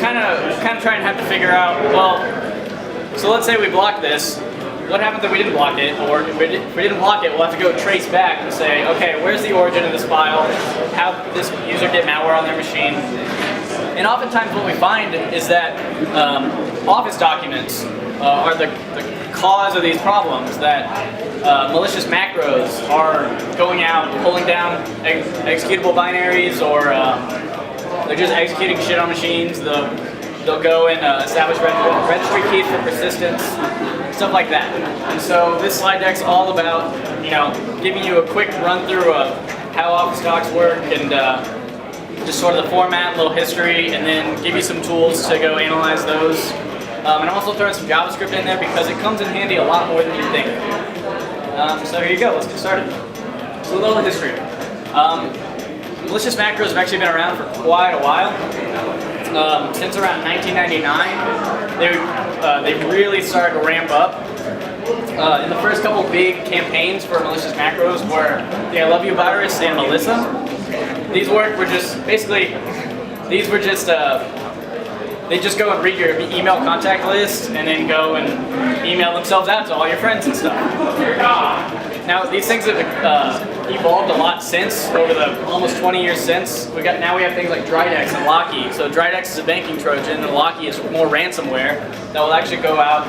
kind of trying to have to figure out, well, so let's say we block this. What happens if we didn't block it? Or if we didn't block it, we'll have to go trace back and say, okay, where's the origin of this file? How did this user get malware on their machine? And oftentimes what we find is that Office documents are the cause of these problems, that malicious macros are going out, pulling down executable binaries, or they're just executing shit on machines. They'll go and establish registry keys for persistence, stuff like that. And so this slide deck's all about, giving you a quick run through of how Office docs work, and just sort of the format, little history, and then give you some tools to go analyze those. And I'm also throwing some JavaScript in there because it comes in handy a lot more than you think. So here you go, let's get started. So a little history. Malicious macros have actually been around for quite a while. Since around 1999, they really started to ramp up. And the first couple big campaigns for malicious macros were the I Love You virus and Melissa. These were just basically, they just go and read your email contact list and then go and email themselves out to all your friends and stuff. Now these things have evolved a lot since, over the almost 20 years since. Now we have things like Dridex and Locky. So Dridex is a banking Trojan, and Locky is more ransomware that will actually go out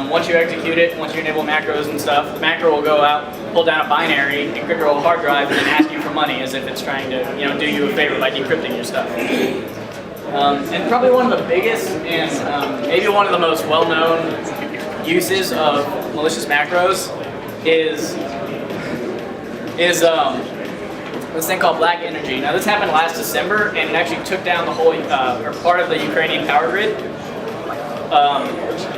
once you execute it, once you enable macros and stuff. The macro will go out, pull down a binary, encrypt your whole hard drive, and then ask you for money as if it's trying to do you a favor by decrypting your stuff. And probably one of the biggest and maybe one of the most well-known uses of malicious macros is this thing called black energy. Now this happened last December, and it actually took down the whole or part of the Ukrainian power grid.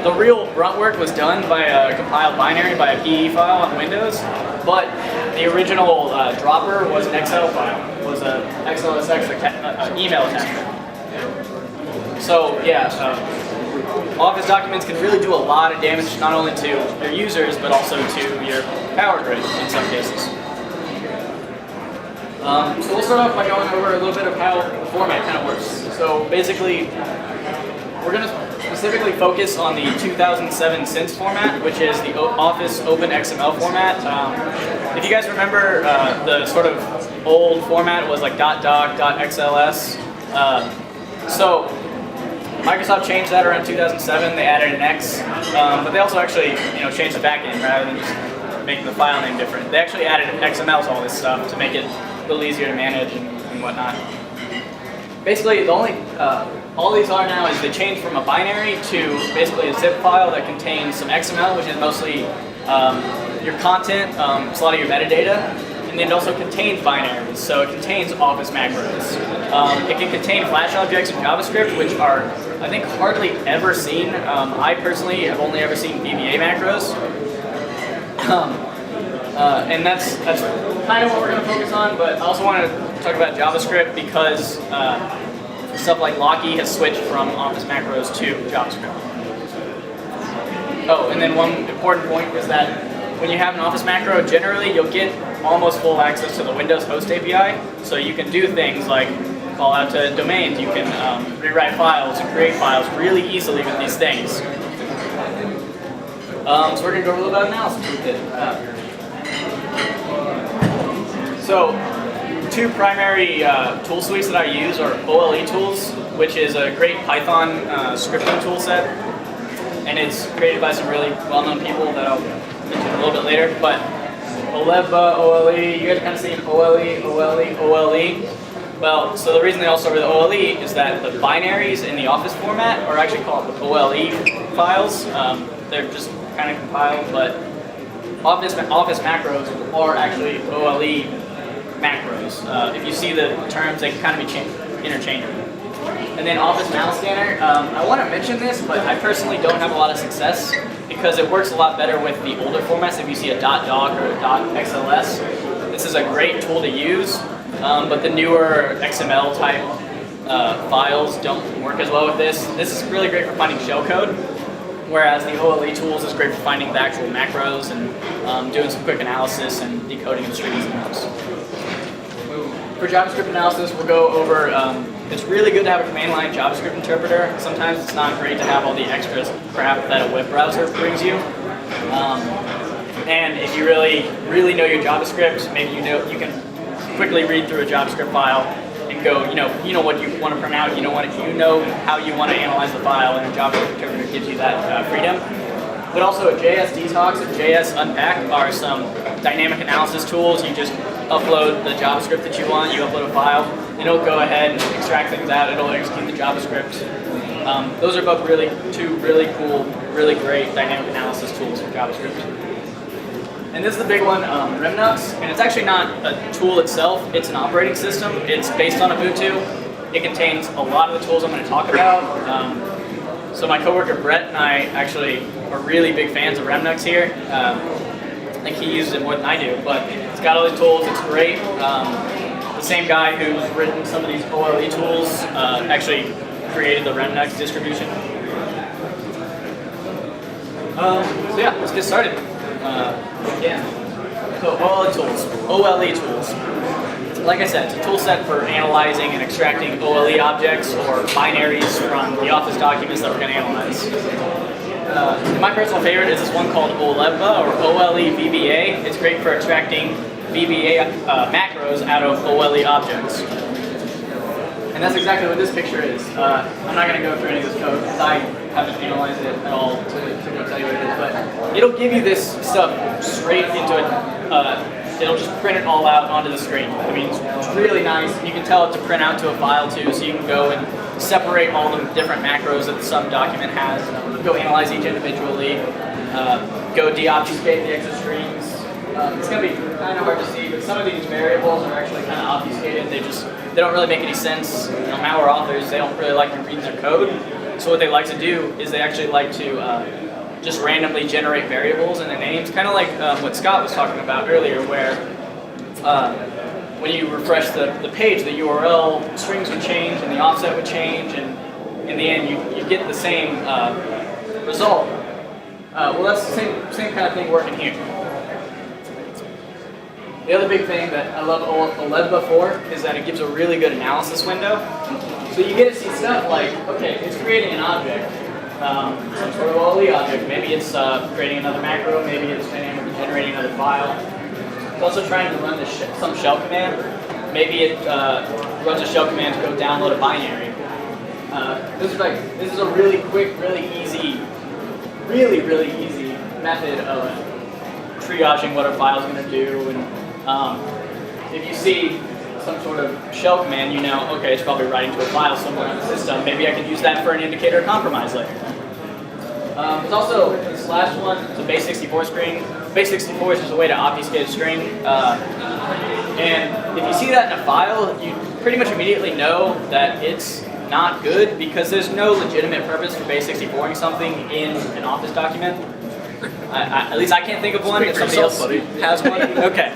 The real grunt work was done by a compiled binary, by a PE file on Windows, but the original dropper was an XL file, was an XLSX email attack. So yeah, Office documents can really do a lot of damage, not only to your users, but also to your power grid in some cases. So we'll start off by going over a little bit of how the format kind of works. So basically, we're going to specifically focus on the 2007 SINS format, which is the Office Open XML format. If you guys remember, the sort of old format was like .doc, .xls. So Microsoft changed that around 2007. They added an X, but they also actually changed the backend rather than just making the file name different. They actually added XML to all this stuff to make it a little easier to manage and whatnot. Basically, the only all these are now is they change from a binary to basically a zip file that contains some XML, which is mostly your content, it's a lot of your metadata, and then it also contains binaries, so it contains Office macros. It can contain Flash objects and JavaScript, which are, I think, hardly ever seen. I personally have only ever seen VBA macros. And that's kind of what we're going to focus on, but I also want to talk about JavaScript because stuff like Locky has switched from Office macros to JavaScript. Oh, and then one important point is that when you have an Office macro, generally you'll get almost full access to the Windows host API, so you can do things like call out to domains, you can rewrite files and create files really easily with these things. So we're going to go over a little bit of analysis with it. So, two primary tool suites that I use are OLE tools, which is a great Python scripting tool set, and it's created by some really well-known people that I'll mention a little bit later. But Olea, OLE, you guys are kind of seeing OLE. Well, so the reason they all start with OLE is that the binaries in the Office format are actually called OLE files. They're just kind of compiled, but Office macros are actually OLE macros. If you see the terms, they can kind of be interchangeable. And then Office Mal Scanner, I want to mention this, but I personally don't have a lot of success because it works a lot better with the older formats. If you see a .doc or a .xls, this is a great tool to use, but the newer XML type files don't work as well with this. This is really great for finding shellcode, whereas the OLE tools is great for finding the actual macros and doing some quick analysis and decoding of strings and those. For JavaScript analysis, we'll go over It's really good to have a command line JavaScript interpreter. Sometimes it's not great to have all the extra crap that a web browser brings you. And if you really know your JavaScript, maybe you can quickly read through a JavaScript file and go, you know what you want to print out, you know how you want to analyze the file, and a JavaScript interpreter gives you that freedom. But also JS Detox and JS Unpack are some dynamic analysis tools. You just upload the JavaScript that you want, you upload a file, and it'll go ahead and extract things out, it'll execute the JavaScript. Those are both two really cool, really great dynamic analysis tools for JavaScript. And this is the big one, Remnux, and it's actually not a tool itself, it's an operating system. It's based on Ubuntu. It contains a lot of the tools I'm going to talk about. So my coworker Brett and I actually are really big fans of Remnux here. I think he uses it more than I do, but it's got all the tools, it's great. The same guy who's written some of these OLE tools actually created the Remnux distribution. So yeah, let's get started. So OLE tools. Like I said, it's a tool set for analyzing and extracting OLE objects or binaries from the Office documents that we're going to analyze. My personal favorite is this one called Olea or OLE VBA. It's great for extracting VBA macros out of OLE objects. And that's exactly what this picture is. I'm not going to go through any of this code because I haven't analyzed it at all to go tell you what it is, but it'll give you this stuff straight into it. It'll just print it all out onto the screen. I mean, it's really nice. You can tell it to print out to a file too, so you can go and separate all the different macros that some document has, go analyze each individually, go deobfuscate the extra strings. It's going to be kind of hard to see, but some of these variables are actually kind of obfuscated. They don't really make any sense. Malware authors, they don't really like to read their code. So what they like to do is they actually like to just randomly generate variables in their names, kind of like what Scott was talking about earlier, where when you refresh the page, the URL strings would change and the offset would change, and in the end you get the same result. Well, that's the same kind of thing working here. The other big thing that I love Olea for is that it gives a really good analysis window. So you get to see stuff like, okay, it's creating an object. Some sort of OLE object. Maybe it's creating another macro, maybe it's dynamically generating another file. It's also trying to run some shell command. Maybe it runs a shell command to go download a binary. This is a really quick, really easy method of triaging what a file is going to do. And if you see some sort of shell command, you know, okay, it's probably writing to a file somewhere on the system. Maybe I can use that for an indicator of compromise later. There's also this last one, it's a base64 string. Base64 is just a way to obfuscate a string. And if you see that in a file, you pretty much immediately know that it's not good because there's no legitimate purpose for base64ing something in an Office document. At least I can't think of one. If somebody else has one. Okay.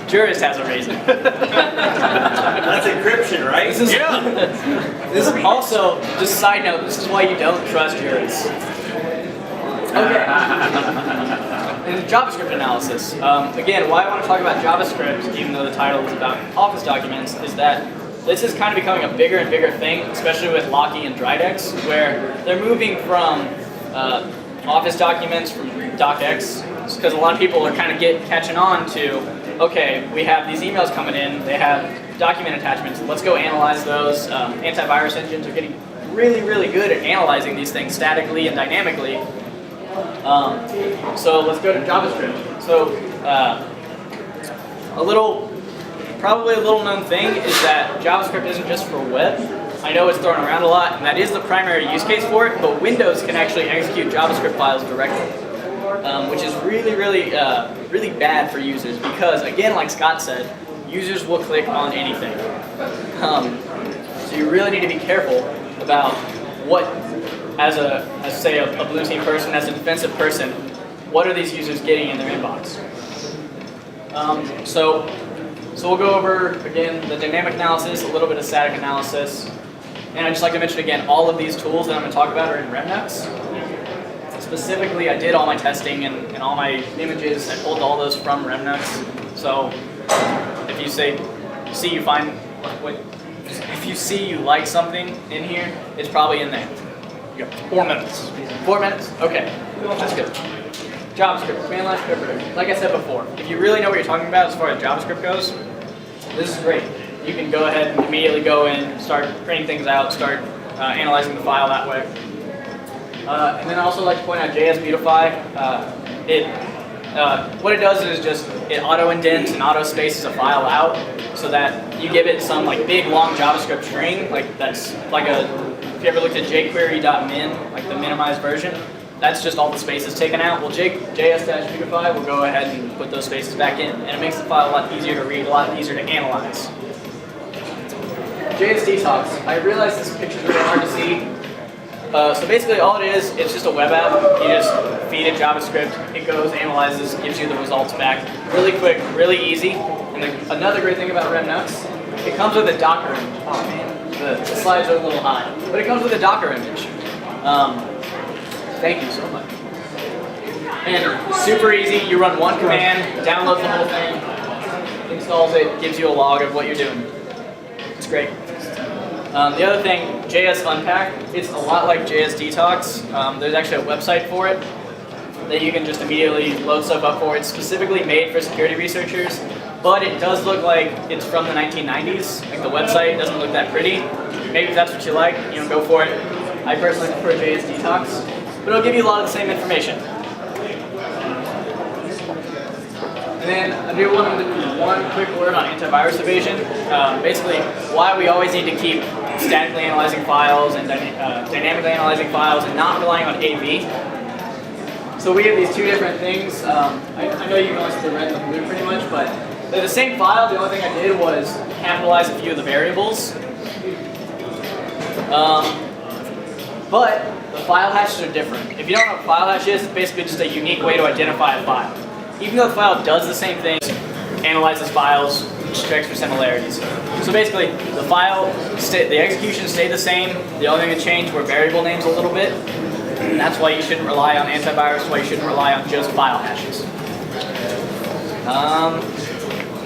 Juris has a reason. That's encryption, right? This is also, just a side note, this is why you don't trust Juris. Okay. And JavaScript analysis. Again, why I want to talk about JavaScript, even though the title is about Office documents, is that this is kind of becoming a bigger and bigger thing, especially with Locky and Drydex, where they're moving from Office documents from docx, because a lot of people are kind of catching on to, okay, we have these emails coming in, they have document attachments, let's go analyze those. Antivirus engines are getting really good at analyzing these things statically and dynamically. So let's go to JavaScript. So probably a little known thing is that JavaScript isn't just for web. I know it's thrown around a lot, and that is the primary use case for it, but Windows can actually execute JavaScript files directly, which is really bad for users because, again, like Scott said, users will click on anything. So you really need to be careful about what, as say a blue team person, as a defensive person, what are these users getting in their inbox? So we'll go over, again, the dynamic analysis, a little bit of static analysis. And I'd just like to mention again, all of these tools that I'm going to talk about are in Remnux. Specifically, I did all my testing and all my images. I pulled all those from Remnux. So if you find if you see you like something in here, it's probably in there. You got 4 minutes. 4 minutes? Okay, that's good. JavaScript, command line interpreter. Like I said before, if you really know what you're talking about as far as JavaScript goes, this is great. You can go ahead and immediately go in, start printing things out, start analyzing the file that way. And then I also like to point out JS Beautify. What it does is just it auto indents and auto spaces a file out so that you give it some like big long JavaScript string, like that's like a, if you ever looked at jQuery.min, like the minimized version, that's just all the spaces taken out. Well, JS-Beautify will go ahead and put those spaces back in, and it makes the file a lot easier to read, a lot easier to analyze. JS Detox. I realize this picture's really hard to see. So basically all it is, it's just a web app. You just feed it JavaScript, it goes, analyzes, gives you the results back. Really quick, really easy. And another great thing about Remnux, it comes with a Docker image. Oh man, the slides are a little high. But it comes with a Docker image. Thank you so much. And super easy, you run one command, downloads the whole thing, installs it, gives you a log of what you're doing. It's great. The other thing, JS Unpack, it's a lot like JS Detox. There's actually a website for it that you can just immediately load stuff up for. It's specifically made for security researchers, but it does look like it's from the 1990s. Like the website doesn't look that pretty. Maybe if that's what you like, go for it. I personally prefer JS Detox, but it'll give you a lot of the same information. And then I do want one quick word on antivirus evasion. Basically, why we always need to keep statically analyzing files and dynamically analyzing files and not relying on AV. So we have these two different things. I know you can only see the red and the blue pretty much, but they're the same file. The only thing I did was capitalize a few of the variables. But the file hashes are different. If you don't know what file hash is, it's basically just a unique way to identify a file. Even though the file does the same thing, analyzes files, checks for similarities. So basically, the execution stayed the same. The only thing that changed were variable names a little bit. And that's why you shouldn't rely on antivirus, why you shouldn't rely on just file hashes.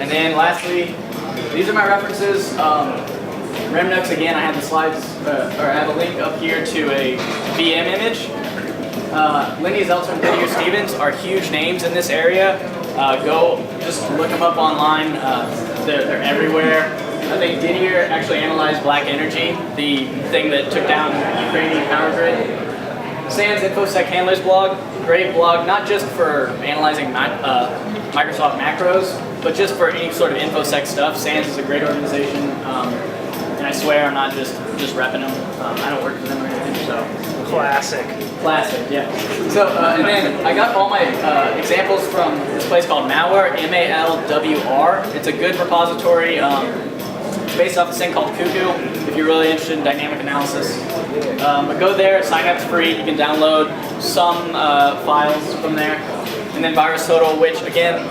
And then lastly, these are my references. Remnux, again, I have the slides, or I have a link up here to a VM image. Lindy Zeltzer and Didier Stevens are huge names in this area. Go just look them up online. They're everywhere. I think Didier actually analyzed Black Energy, the thing that took down Ukrainian power grid. Sans InfoSec Handlers blog, great blog, not just for analyzing Microsoft macros, but just for any sort of InfoSec stuff. Sans is a great organization, and I swear I'm not just repping them. I don't work for them or anything, so. Classic, yeah. So, and then I got all my examples from this place called Malware, M-A-L-W-R. It's a good repository. It's based off this thing called Cuckoo, if you're really interested in dynamic analysis. But go there, sign up free. You can download some files from there. And then VirusTotal, which again,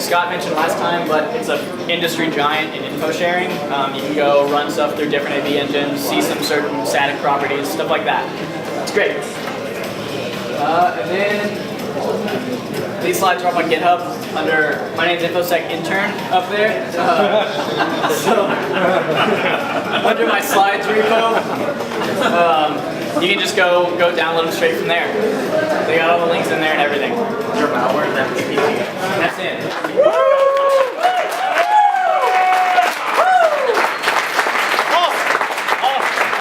Scott mentioned last time, but it's an industry giant in info sharing. You can go run stuff through different AV engines, see some certain static properties, stuff like that. It's great. And then these slides are up on GitHub under my name's InfoSec Intern up there. So under my slides repo, you can just go download them straight from there. They got all the links in there and everything. Your malware, that's That's it.